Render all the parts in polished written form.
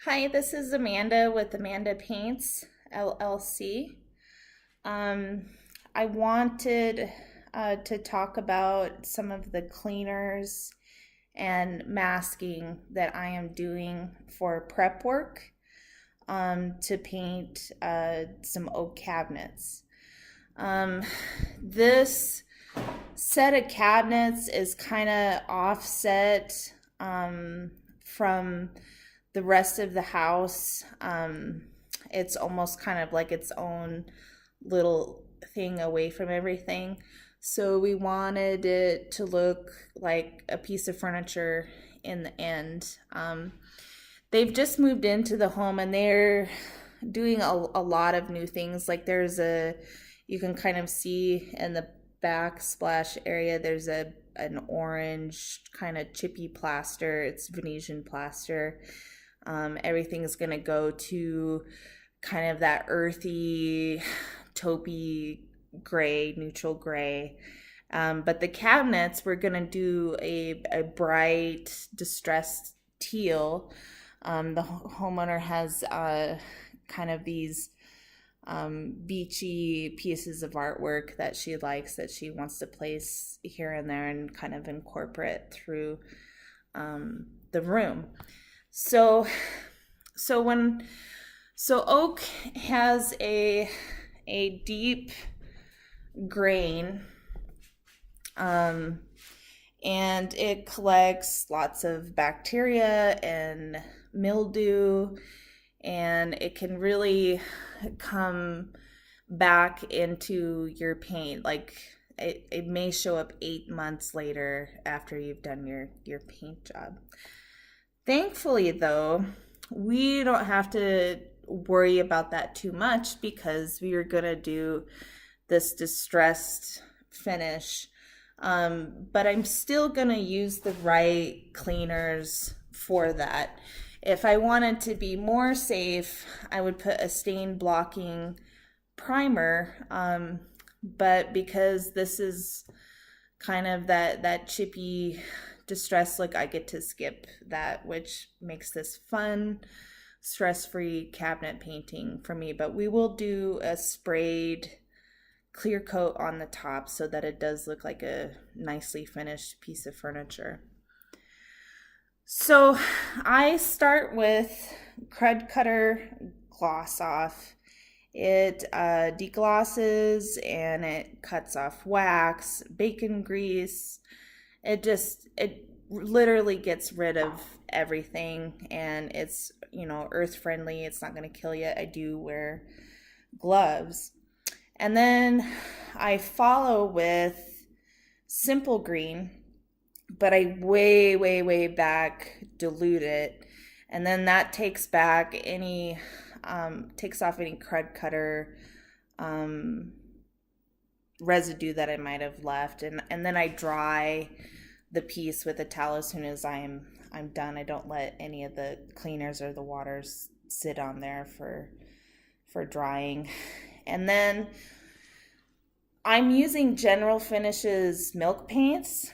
Hi, this is Amanda with Amanda Paints LLC. Um, I wanted to talk about some of the cleaners and masking that I am doing for prep work to paint some oak cabinets. Um, this set of cabinets is kind of offset from the rest of the house. It's almost kind of like its own little thing away from everything. So we wanted it to look like a piece of furniture in the end. They've just moved into the home and they're doing a lot of new things. Like you can kind of see in the backsplash area, there's an orange kind of chippy plaster. It's Venetian plaster. Everything's gonna go to kind of that earthy, taupey gray, neutral gray. But the cabinets, we're gonna do a bright, distressed teal. The homeowner has kind of these beachy pieces of artwork that she likes that she wants to place here and there and kind of incorporate through the room. So oak has a deep grain, and it collects lots of bacteria and mildew, and it can really come back into your paint. Like it may show up 8 months later after you've done your paint job. Thankfully, though, we don't have to worry about that too much because we are going to do this distressed finish. But I'm still going to use the right cleaners for that. If I wanted to be more safe, I would put a stain blocking primer. But because this is kind of that chippy distress look, I get to skip that, which makes this fun, stress-free cabinet painting for me. But we will do a sprayed clear coat on the top so that it does look like a nicely finished piece of furniture. So I start with Crud Cutter Gloss Off. It deglosses and it cuts off wax, bacon grease. It literally gets rid of everything, and it's, earth friendly. It's not going to kill you. I do wear gloves. And then I follow with Simple Green, but I way back dilute it. And then that takes off any Crud Cutter residue that I might have left, and then I dry the piece with a towel as soon as I'm done. I don't let any of the cleaners or the waters sit on there for drying. And then I'm using General Finishes milk paints,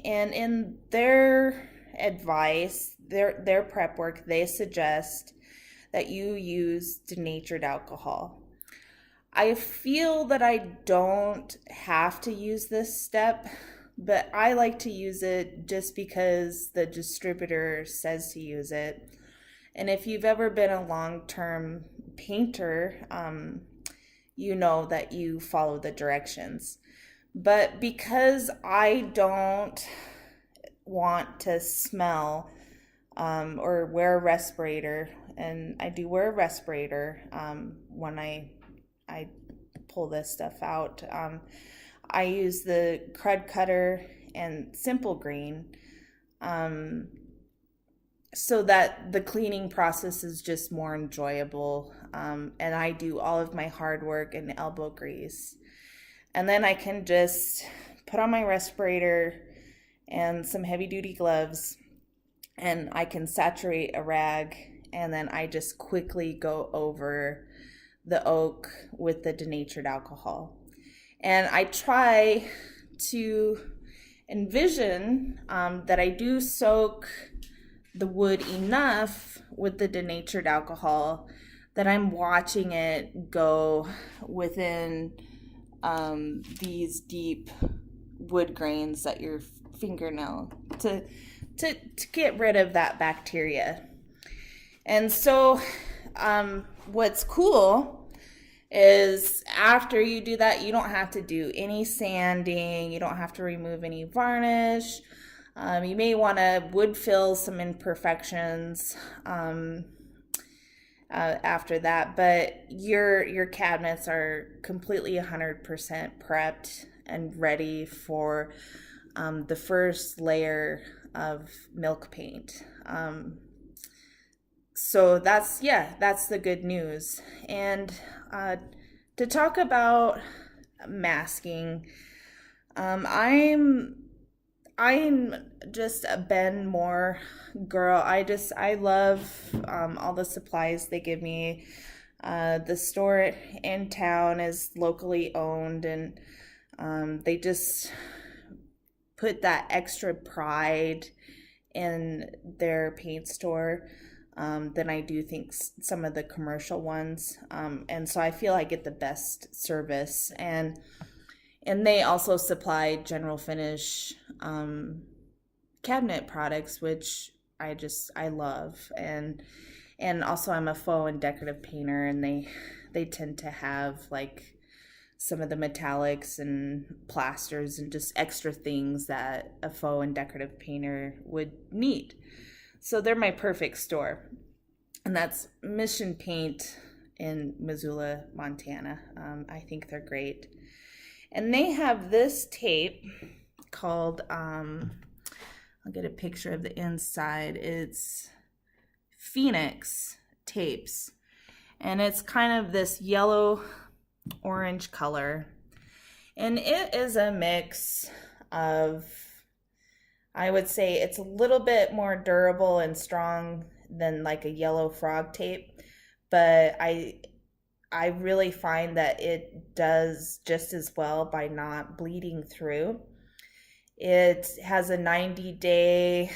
and in their advice, their prep work, they suggest that you use denatured alcohol. I feel that I don't have to use this step, but I like to use it just because the distributor says to use it. And if you've ever been a long-term painter, you know that you follow the directions. But because I don't want to smell or wear a respirator, and I do wear a respirator when I pull this stuff out, I use the Crud Cutter and Simple Green so that the cleaning process is just more enjoyable, and I do all of my hard work in elbow grease. And then I can just put on my respirator and some heavy duty gloves, and I can saturate a rag, and then I just quickly go over the oak with the denatured alcohol. And I try to envision that I do soak the wood enough with the denatured alcohol that I'm watching it go within these deep wood grains at your fingernail to get rid of that bacteria. And so what's cool is after you do that, you don't have to do any sanding, you don't have to remove any varnish. You may want to wood fill some imperfections after that, but your cabinets are completely 100% prepped and ready for the first layer of milk paint. So that's the good news. And to talk about masking, I'm just a Ben Moore girl. I love all the supplies they give me. The store in town is locally owned, and they just put that extra pride in their paint store than I do think some of the commercial ones. And so I feel I get the best service. And they also supply general finish cabinet products, which I love. And also I'm a faux and decorative painter, and they tend to have like some of the metallics and plasters and just extra things that a faux and decorative painter would need. So they're my perfect store. And that's Mission Paint in Missoula, Montana. I think they're great. And they have this tape called, I'll get a picture of the inside. It's Phoenix tapes. And it's kind of this yellow orange color. And it is a mix of, I would say it's a little bit more durable and strong than like a yellow frog tape. But I really find that it does just as well by not bleeding through. It has a 90-day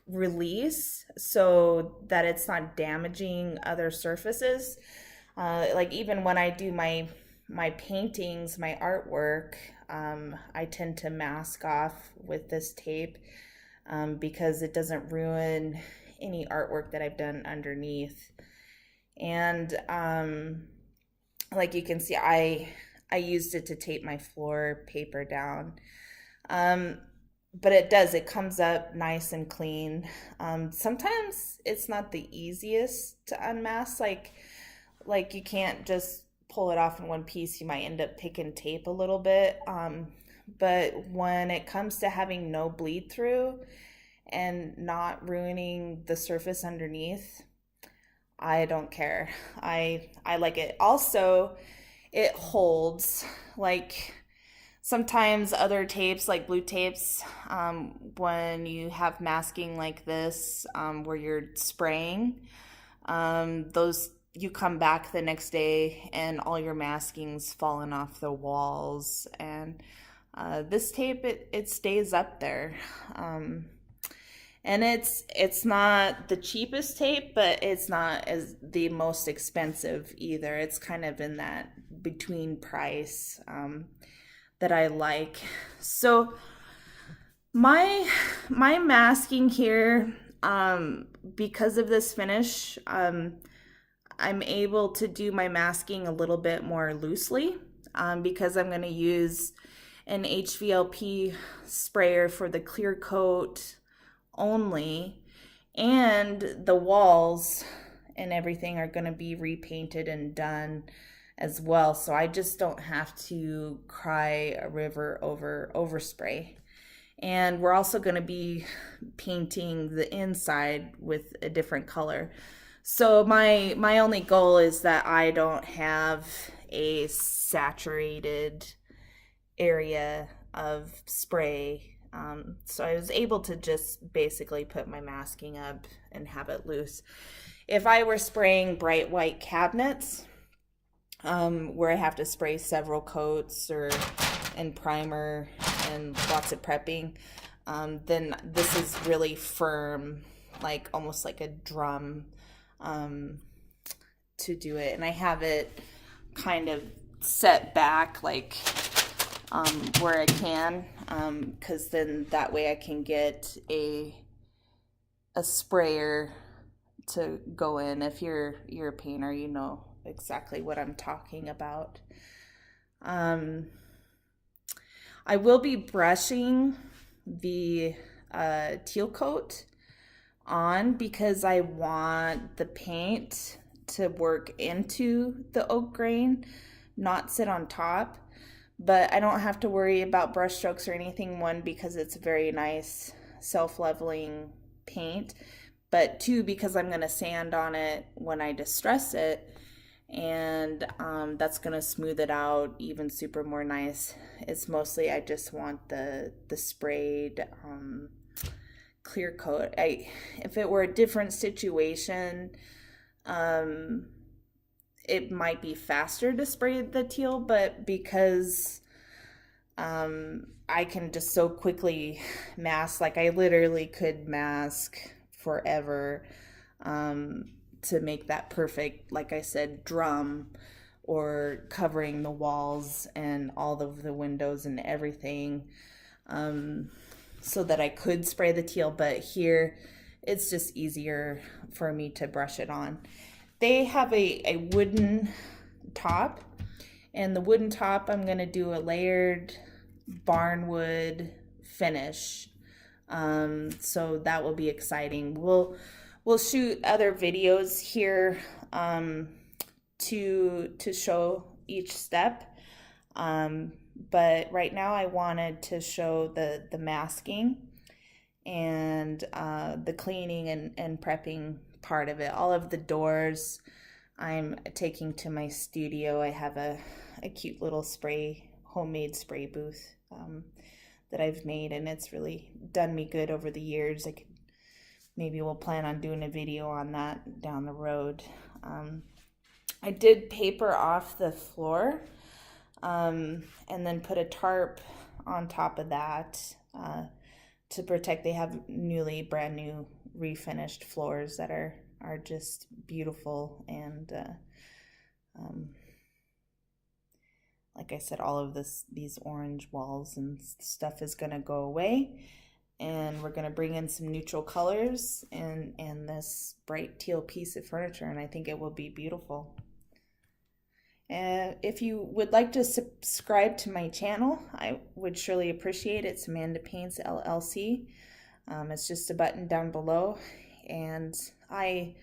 release so that it's not damaging other surfaces. Like even when I do my paintings, my artwork, I tend to mask off with this tape because it doesn't ruin any artwork that I've done underneath. And like you can see, I used it to tape my floor paper down. But it comes up nice and clean. Sometimes it's not the easiest to unmask, like you can't just pull it off in one piece. You might end up picking tape a little bit. But when it comes to having no bleed through and not ruining the surface underneath, I don't care. I like it. Also, it holds. Like sometimes other tapes, like blue tapes, when you have masking like this, where you're spraying, those you come back the next day and all your masking's fallen off the walls. And this tape, it stays up there. And it's not the cheapest tape, but it's not as the most expensive either. It's kind of in that between price that I like. So my masking here, because of this finish, I'm able to do my masking a little bit more loosely because I'm going to use an HVLP sprayer for the clear coat only, and the walls and everything are going to be repainted and done as well, so I just don't have to cry a river over overspray. And we're also going to be painting the inside with a different color. So my only goal is that I don't have a saturated area of spray. So I was able to just basically put my masking up and have it loose. If I were spraying bright white cabinets, where I have to spray several coats and primer and lots of prepping, then this is really firm like almost like a drum to do it. And I have it kind of set back like where I can, because then that way I can get a sprayer to go in. If you're a painter, you know exactly what I'm talking about. I will be brushing the teal coat on because I want the paint to work into the oak grain, not sit on top. But I don't have to worry about brush strokes or anything. One, because it's a very nice self-leveling paint, but two, because I'm going to sand on it when I distress it, and that's going to smooth it out even super more nice. It's mostly I just want the sprayed clear coat. If it were a different situation, it might be faster to spray the teal, but because I can just so quickly mask, like I literally could mask forever to make that perfect, like I said, drum, or covering the walls and all of the windows and everything, so that I could spray the teal. But here it's just easier for me to brush it on. They have a wooden top, and the wooden top I'm going to do a layered barnwood finish. So that will be exciting. We'll shoot other videos here to show each step. But right now I wanted to show the masking and the cleaning and prepping part of it. All of the doors I'm taking to my studio. I have a cute little homemade spray booth that I've made, and it's really done me good over the years. Maybe we'll plan on doing a video on that down the road. I did paper off the floor and then put a tarp on top of that to protect. They have brand new refinished floors that are just beautiful, and like I said, all of these orange walls and stuff is gonna go away, and we're gonna bring in some neutral colors and this bright teal piece of furniture, and I think it will be beautiful. If you would like to subscribe to my channel, I would surely appreciate it. It's Amanda Paints LLC. It's just a button down below, and I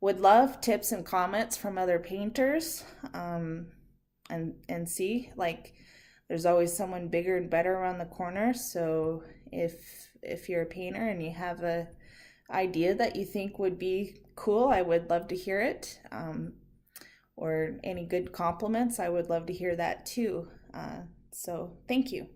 would love tips and comments from other painters, and see, like, there's always someone bigger and better around the corner. So if you're a painter and you have a idea that you think would be cool, I would love to hear it. Or any good compliments, I would love to hear that too. So thank you.